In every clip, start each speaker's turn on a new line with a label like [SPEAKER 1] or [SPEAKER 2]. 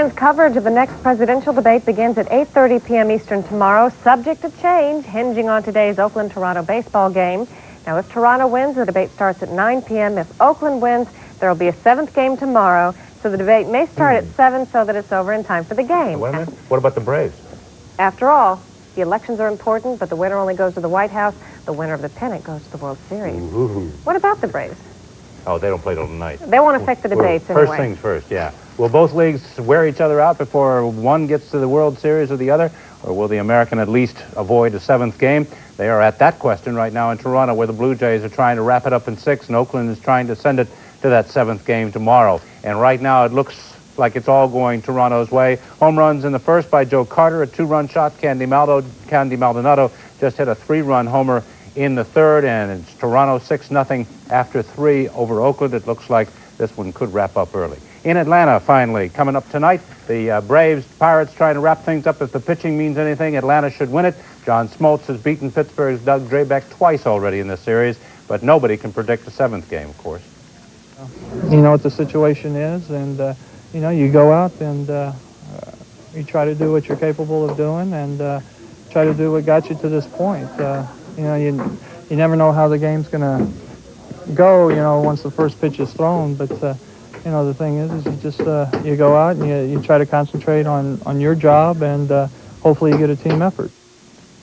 [SPEAKER 1] ESPN's coverage of the next presidential debate begins at 8:30 p.m. Eastern tomorrow, subject to change, hinging on today's Oakland-Toronto baseball game. Now, if Toronto wins, the debate starts at 9 p.m. If Oakland wins, there will be a seventh game tomorrow, so the debate may start at 7 so that it's over in time for the game.
[SPEAKER 2] Wait a minute. What about the Braves?
[SPEAKER 1] After all, the elections are important, but the winner only goes to the White House. The winner of the pennant goes to the World Series.
[SPEAKER 2] Ooh.
[SPEAKER 1] What about the Braves?
[SPEAKER 2] Oh, they don't play till tonight.
[SPEAKER 1] They won't affect the debates anyway.
[SPEAKER 2] First things first, yeah. Will both leagues wear each other out before one gets to the World Series or the other? Or will the American at least avoid a seventh game? They are at that question right now in Toronto, where the Blue Jays are trying to wrap it up in 6, and Oakland is trying to send it to that seventh game tomorrow. And right now it looks like it's all going Toronto's way. Home runs in the first by Joe Carter, a 2-run shot. Candy Maldonado just hit a 3-run homer in the third, and it's Toronto 6-0 after 3 over Oakland. It looks like this one could wrap up early. In Atlanta, finally, coming up tonight, the Braves, Pirates trying to wrap things up. If the pitching means anything, Atlanta should win it. John Smoltz has beaten Pittsburgh's Doug Drabek twice already in this series, but nobody can predict a seventh game, of course.
[SPEAKER 3] You know what the situation is, and you know, you go out and you try to do what you're capable of doing, and try to do what got you to this point. You know, you never know how the game's going to go, you know, once the first pitch is thrown, but you know, the thing is you just you go out and you try to concentrate on your job, and hopefully you get a team effort.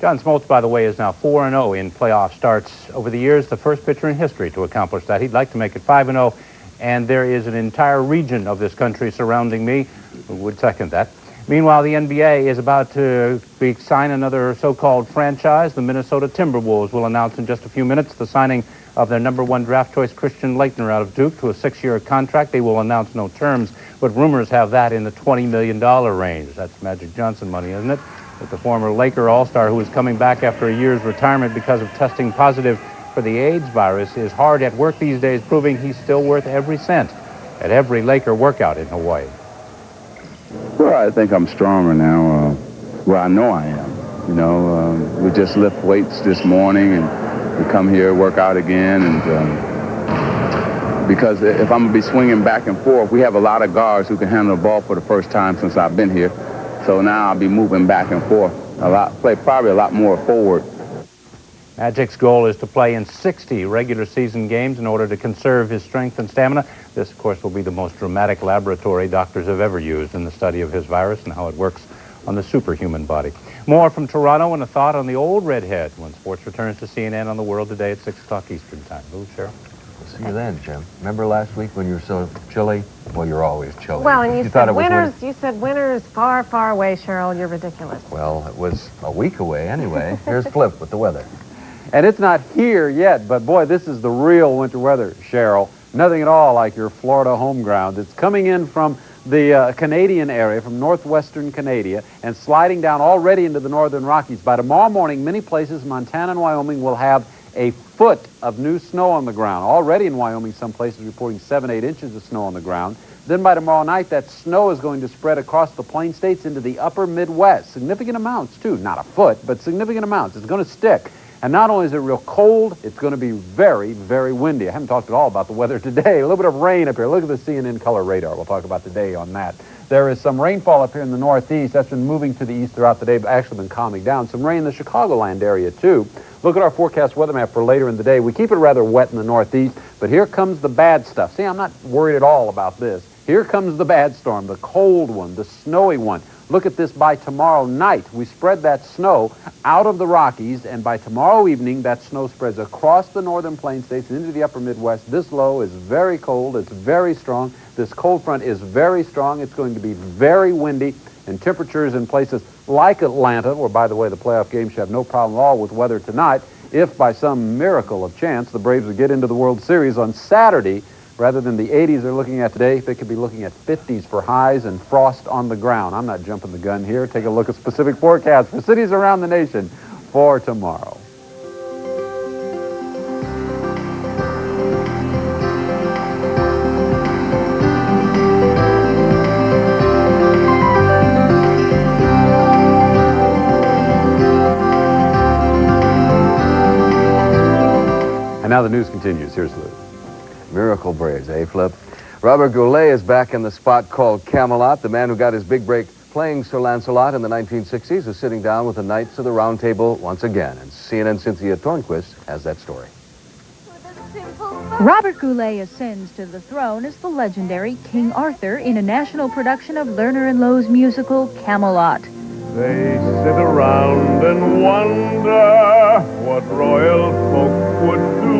[SPEAKER 2] John Smoltz, by the way, is now 4-0 in playoff starts over the years, the first pitcher in history to accomplish that. He'd like to make it 5-0, and there is an entire region of this country surrounding me who would second that. Meanwhile, the NBA is about to sign another so-called franchise. The Minnesota Timberwolves will announce in just a few minutes the signing of their #1 draft choice, Christian Laettner, out of Duke, to a 6-year contract. They will announce no terms, but rumors have that in the $20 million range. That's Magic Johnson money, isn't it? With the former Laker All-Star, who is coming back after a year's retirement because of testing positive for the AIDS virus, is hard at work these days, proving he's still worth every cent at every Laker workout in Hawaii.
[SPEAKER 4] Well, I think I'm stronger now. Well, I know I am. You know, we just lift weights this morning, and we come here, work out again, and because if I'm going to be swinging back and forth, we have a lot of guards who can handle the ball for the first time since I've been here. So now I'll be moving back and forth a lot, play probably a lot more forward.
[SPEAKER 2] Magic's goal is to play in 60 regular season games in order to conserve his strength and stamina. This, of course, will be the most dramatic laboratory doctors have ever used in the study of his virus and how it works on the superhuman body. More from Toronto and a thought on the old redhead when sports returns to CNN on the World Today at 6 o'clock Eastern Time. Ooh, Sharyl.
[SPEAKER 5] See you then, Jim. Remember last week when you were so chilly? Well, you're always chilly.
[SPEAKER 1] Well, and you said winter's far, far away, Sharyl. You're ridiculous.
[SPEAKER 5] Well, it was a week away anyway. Here's Flip with the weather.
[SPEAKER 6] And it's not here yet, but boy, this is the real winter weather, Sharyl. Nothing at all like your Florida home ground. It's coming in from the Canadian area, from northwestern Canada, and sliding down already into the northern Rockies. By tomorrow morning, many places, Montana and Wyoming, will have a foot of new snow on the ground. Already in Wyoming, some places reporting 7-8 inches of snow on the ground. Then by tomorrow night, that snow is going to spread across the Plain States into the upper Midwest. Significant amounts, too. Not a foot, but significant amounts. It's going to stick. And not only is it real cold, it's going to be very, very windy. I haven't talked at all about the weather today. A little bit of rain up here. Look at the CNN color radar. We'll talk about today on that. There is some rainfall up here in the northeast. That's been moving to the east throughout the day, but actually been calming down. Some rain in the Chicagoland area, too. Look at our forecast weather map for later in the day. We keep it rather wet in the northeast, but here comes the bad stuff. See, I'm not worried at all about this. Here comes the bad storm, the cold one, the snowy one. Look at this. By tomorrow night, we spread that snow out of the Rockies, and by tomorrow evening, that snow spreads across the northern Plain States into the upper Midwest. This low is very cold. It's very strong. This cold front is very strong. It's going to be very windy, and temperatures in places like Atlanta, where, by the way, the playoff game should have no problem at all with weather tonight, if by some miracle of chance the Braves would get into the World Series on Saturday. Rather than the 80s they're looking at today, they could be looking at 50s for highs and frost on the ground. I'm not jumping the gun here. Take a look at specific forecasts for cities around the nation for tomorrow. And now the news continues. Here's Lou.
[SPEAKER 5] Miracle Braves, eh, Flip? Robert Goulet is back in the spot called Camelot. The man who got his big break playing Sir Lancelot in the 1960s is sitting down with the Knights of the Round Table once again. And CNN Cynthia Tornquist has that story.
[SPEAKER 7] Robert Goulet ascends to the throne as the legendary King Arthur in a national production of Lerner and Loewe's musical Camelot.
[SPEAKER 8] They sit around and wonder what royal folk would do.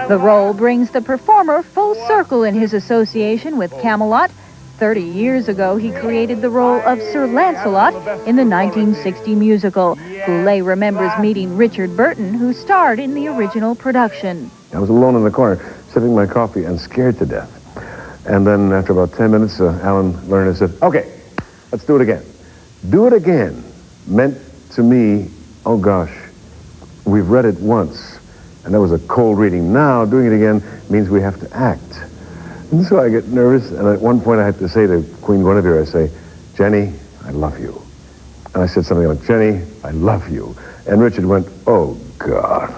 [SPEAKER 7] The role brings the performer full circle in his association with Camelot. 30 years ago, he created the role of Sir Lancelot in the 1960 musical. Goulet remembers meeting Richard Burton, who starred in the original production.
[SPEAKER 9] I was alone in the corner, sipping my coffee and scared to death. And then after about 10 minutes, Alan Lerner said, "Okay, let's do it again." Do it again meant to me, oh gosh, we've read it once, and that was a cold reading. Now, doing it again means we have to act. And so I get nervous, and at one point I had to say to Queen Guinevere, I say, "Jenny, I love you." And I said something like, "Jenny, I love you." And Richard went, "Oh, God."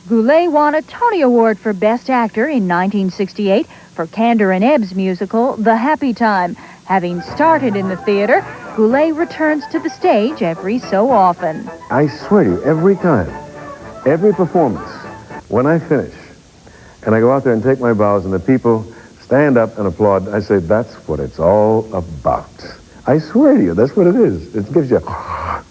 [SPEAKER 7] Goulet won a Tony Award for Best Actor in 1968 for Kander and Ebb's musical, The Happy Time. Having started in the theater, Goulet returns to the stage every so often.
[SPEAKER 9] I swear to you, every time, every performance, when I finish, and I go out there and take my bows, and the people stand up and applaud, I say, that's what it's all about. I swear to you, that's what it is. It gives you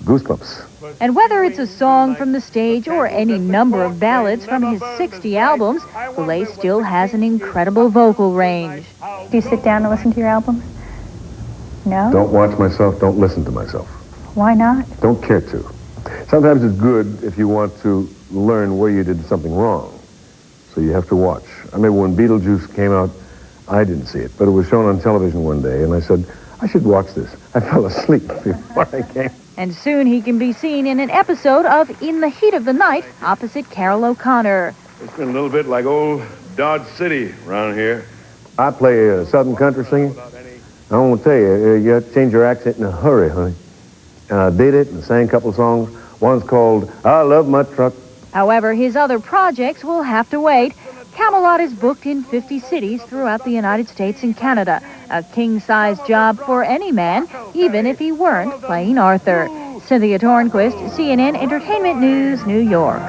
[SPEAKER 9] goosebumps.
[SPEAKER 7] And whether it's a song from the stage or any number of ballads from his 60 albums, Goulet still has an incredible vocal range.
[SPEAKER 10] Do you sit down and listen to your albums? No?
[SPEAKER 9] Don't watch myself, don't listen to myself.
[SPEAKER 10] Why not?
[SPEAKER 9] Don't care to. Sometimes it's good if you want to learn where you did something wrong. So you have to watch. I remember when Beetlejuice came out, I didn't see it, but it was shown on television one day, and I said, I should watch this. I fell asleep before I came.
[SPEAKER 7] And soon he can be seen in an episode of In the Heat of the Night opposite Carol O'Connor.
[SPEAKER 8] It's been a little bit like old Dodge City around here.
[SPEAKER 9] I play Southern country singing. I want to tell you, you have to change your accent in a hurry, honey. And I did it and sang a couple of songs. One's called I Love My Truck.
[SPEAKER 7] However, his other projects will have to wait. Camelot is booked in 50 cities throughout the United States and Canada. A king-size job for any man, even if he weren't playing Arthur. Cynthia Tornquist, CNN Entertainment News, New York.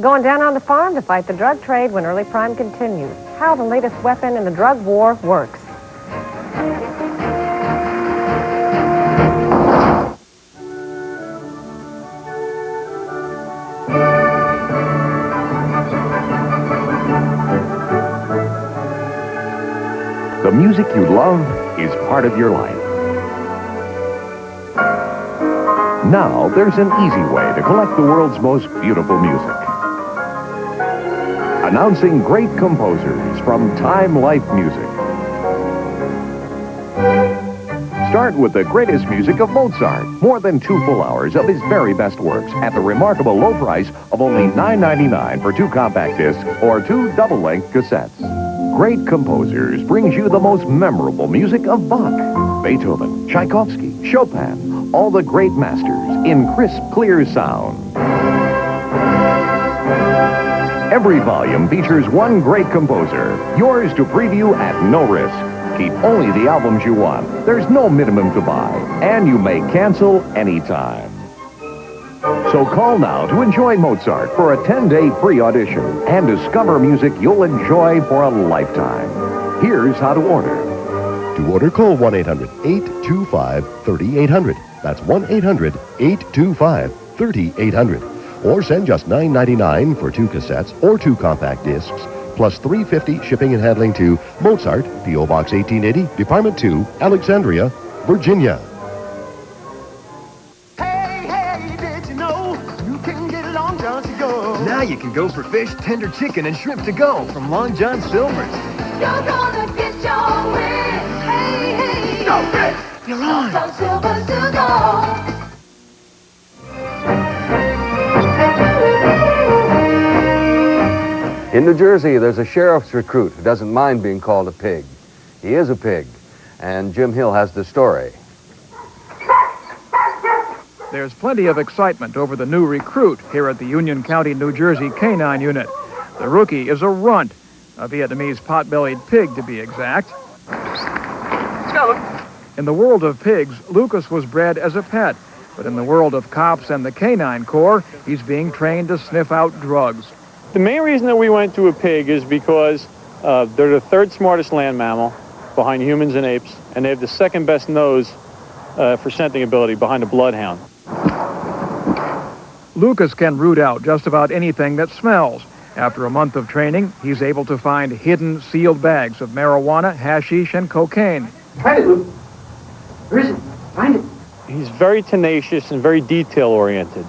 [SPEAKER 1] Going down on the farm to fight the drug trade when early prime continues. How the latest weapon in the drug war works.
[SPEAKER 11] The music you love is part of your life. Now, there's an easy way to collect the world's most beautiful music. Announcing great composers from Time Life Music. Start with the greatest music of Mozart. More than 2 full hours of his very best works at the remarkable low price of only $9.99 for 2 compact discs or 2 double-length cassettes. Great Composers brings you the most memorable music of Bach, Beethoven, Tchaikovsky, Chopin, all the great masters in crisp, clear sound. Every volume features one great composer, yours to preview at no risk. Keep only the albums you want. There's no minimum to buy, and you may cancel anytime. So call now to enjoy Mozart for a 10-day free audition and discover music you'll enjoy for a lifetime. Here's how to order.
[SPEAKER 12] To order, call 1-800-825-3800. That's 1-800-825-3800. Or send just $9.99 for 2 cassettes or 2 compact discs, plus $3.50 shipping and handling to Mozart, P.O. Box 1880, Department 2, Alexandria, Virginia.
[SPEAKER 13] Now you can go for fish, tender chicken, and shrimp to go from Long John Silver's.
[SPEAKER 14] You're gonna get your wish. Hey, hey. Go fish.
[SPEAKER 13] You're on.
[SPEAKER 14] Long John Silver's to go.
[SPEAKER 5] In New Jersey, there's a sheriff's recruit who doesn't mind being called a pig. He is a pig, and Jim Hill has the story.
[SPEAKER 3] There's plenty of excitement over the new recruit here at the Union County, New Jersey Canine Unit. The rookie is a runt, a Vietnamese pot-bellied pig to be exact. In the world of pigs, Lucas was bred as a pet, but in the world of cops and the Canine Corps, he's being trained to sniff out drugs.
[SPEAKER 15] The main reason that we went to a pig is because they're the third smartest land mammal behind humans and apes, and they have the second best nose for scenting ability behind a bloodhound.
[SPEAKER 3] Lucas can root out just about anything that smells. After a month of training, he's able to find hidden, sealed bags of marijuana, hashish, and cocaine.
[SPEAKER 15] Find it, Luke. Where is it? Find it. He's very tenacious and very detail-oriented.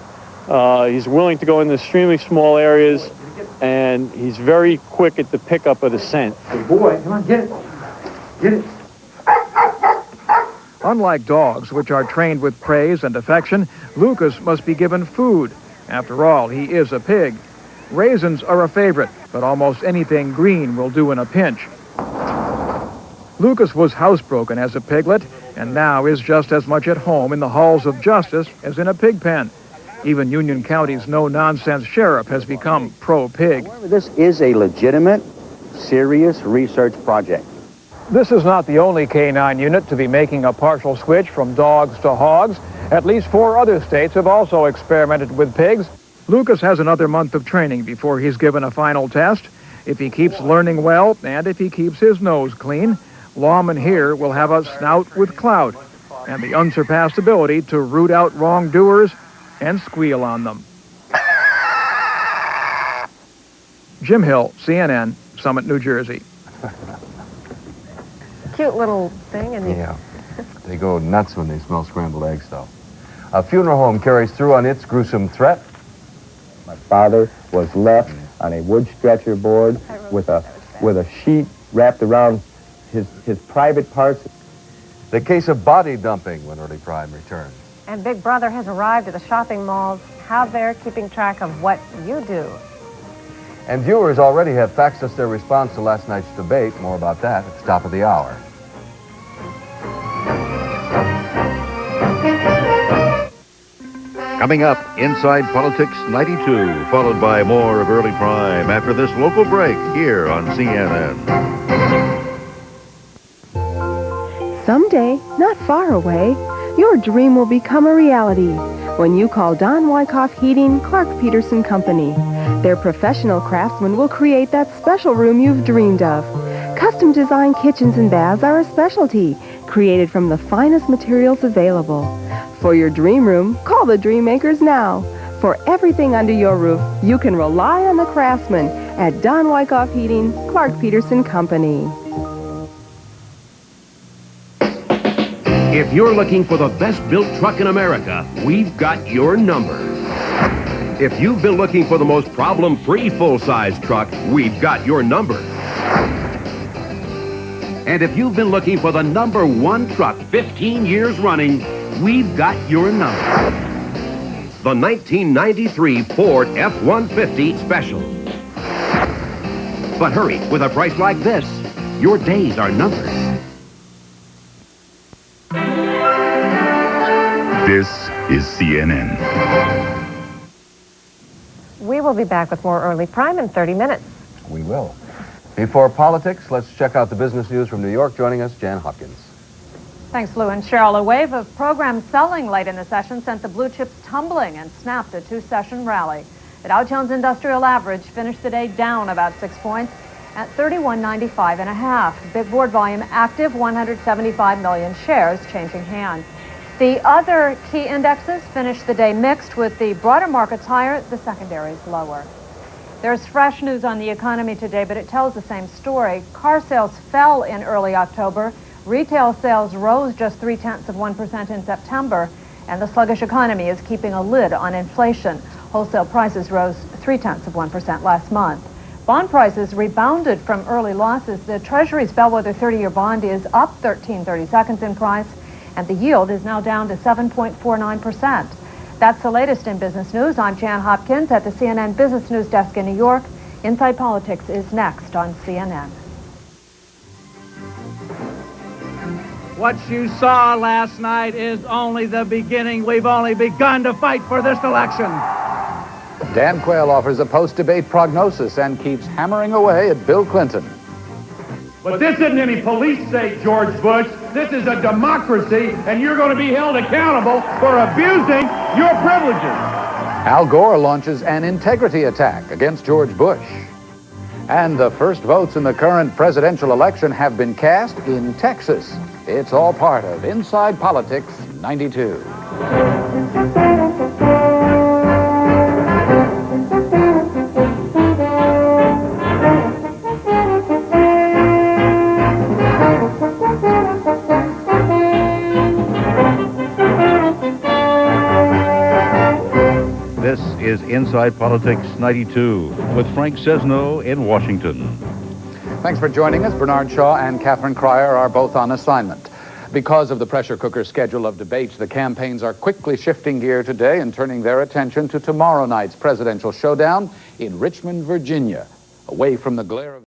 [SPEAKER 15] He's willing to go in extremely small areas, and he's very quick at the pickup of the scent. Hey, boy, come on, get it. Get it.
[SPEAKER 3] Unlike dogs, which are trained with praise and affection, Lucas must be given food. After all, he is a pig. Raisins are a favorite, but almost anything green will do in a pinch. Lucas was housebroken as a piglet, and now is just as much at home in the halls of justice as in a pig pen. Even Union County's no-nonsense sheriff has become pro-pig.
[SPEAKER 16] This is a legitimate, serious research project.
[SPEAKER 3] This is not the only canine unit to be making a partial switch from dogs to hogs. At least 4 other states have also experimented with pigs. Lucas has another month of training before he's given a final test. If he keeps learning well, and if he keeps his nose clean, lawmen here will have a snout with clout and the unsurpassed ability to root out wrongdoers and squeal on them. Jim Hill, CNN, Summit, New Jersey.
[SPEAKER 1] Cute little thing. And
[SPEAKER 5] yeah, they go nuts when they smell scrambled eggs, though. A funeral home carries through on its gruesome threat.
[SPEAKER 16] My father was left on a wood stretcher board with a sheet wrapped around his private parts.
[SPEAKER 5] The case of body dumping when early crime returns.
[SPEAKER 1] And Big Brother has arrived at the shopping malls. How they're keeping track of what you do.
[SPEAKER 5] And viewers already have faxed us their response to last night's debate. More about that at the top of the hour.
[SPEAKER 11] Coming up, Inside Politics 92, followed by more of Early Prime after this local break here on CNN.
[SPEAKER 17] Someday, not far away, your dream will become a reality when you call Don Wyckoff Heating Clark Peterson Company. Their professional craftsmen will create that special room you've dreamed of. Custom designed kitchens and baths are a specialty, created from the finest materials available. For your dream room, call the Dream Makers now. For everything under your roof, you can rely on the craftsmen at Don Wyckoff Heating Clark Peterson Company.
[SPEAKER 18] If you're looking for the best-built truck in America, we've got your number. If you've been looking for the most problem-free full-size truck, we've got your number. And if you've been looking for the #1 truck 15 years running, we've got your number. The 1993 Ford F-150 Special. But hurry, with a price like this, your days are numbered.
[SPEAKER 19] This is CNN.
[SPEAKER 1] We will be back with more Early Prime in 30 minutes.
[SPEAKER 5] We will. Before politics, let's check out the business news from New York. Joining us, Jan Hopkins.
[SPEAKER 20] Thanks, Lou and Sharyl. A wave of program selling late in the session sent the blue chips tumbling and snapped a 2-session rally. The Dow Jones Industrial Average finished the day down about 6 points at 3195.5. Big board volume active, 175 million shares changing hands. The other key indexes finished the day mixed, with the broader markets higher, the secondaries lower. There's fresh news on the economy today, but it tells the same story. Car sales fell in early October. Retail sales rose just 0.3% in September, and the sluggish economy is keeping a lid on inflation. Wholesale prices rose 0.3% last month. Bond prices rebounded from early losses. The Treasury's bellwether 30-year bond is up 13/32 in price, and the yield is now down to 7.49%. That's the latest in business news. I'm Jan Hopkins at the CNN Business News Desk in New York. Inside Politics is next on CNN.
[SPEAKER 21] What you saw last night is only the beginning. We've only begun to fight for this election.
[SPEAKER 2] Dan Quayle offers a post-debate prognosis and keeps hammering away at Bill Clinton.
[SPEAKER 8] But this isn't any police state, George Bush. This is a democracy, and you're going to be held accountable for abusing your privileges.
[SPEAKER 2] Al Gore launches an integrity attack against George Bush. And the first votes in the current presidential election have been cast in Texas. It's all part of Inside Politics 92.
[SPEAKER 19] This is Inside Politics 92 with Frank Sesno in Washington.
[SPEAKER 2] Thanks for joining us. Bernard Shaw and Catherine Cryer are both on assignment. Because of the pressure cooker schedule of debates, the campaigns are quickly shifting gear today and turning their attention to tomorrow night's presidential showdown in Richmond, Virginia, away from the glare of